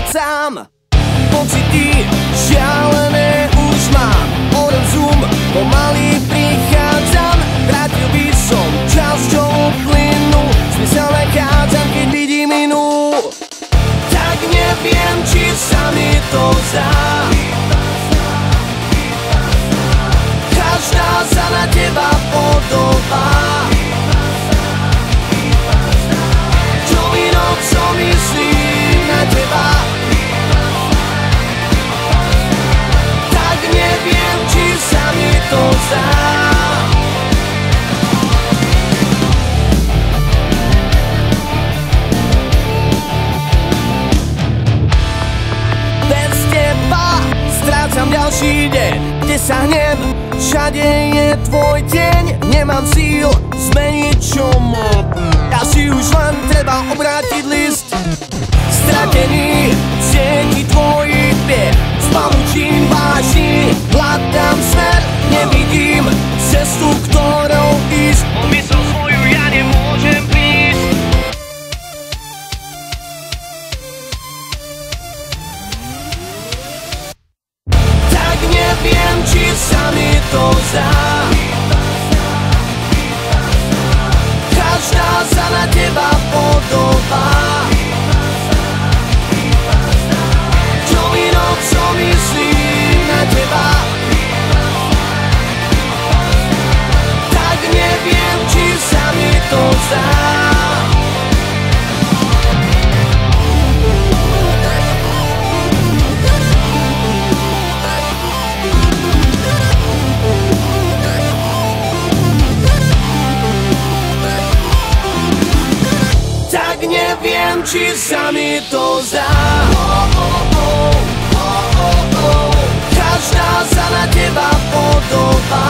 sám. Pocity šialené už mám, oren zoom, pomaly prichádzam. Vrátil by som čas, čo uplynul, zmysel nachádzam, keď vidím inú. Tak neviem, či sa mi to zdá, každá sa na teba podobá. Čo mi nocou myslím na teba, tak neviem, či sa mi to zdá. Bez teba strácam ďalší deň, kde sa hnev, všade je tvoj deň. Nemám síl zmeniť, čo mám, asi už len treba obrátiť list. Stratený v sieti tvojich vied, s pavučím váží hľadám smer, nevidím cestu, ktorou ísť. O mysl svoju ja nemôžem prísť. Tak neviem, či sa mi to zdá, každá sa na teba podobá. Čo mi nocou myslím na teba, tak neviem, či sa mi to zdá. Tak neviem, či sa mi to zdá, každá sa na teba podobá.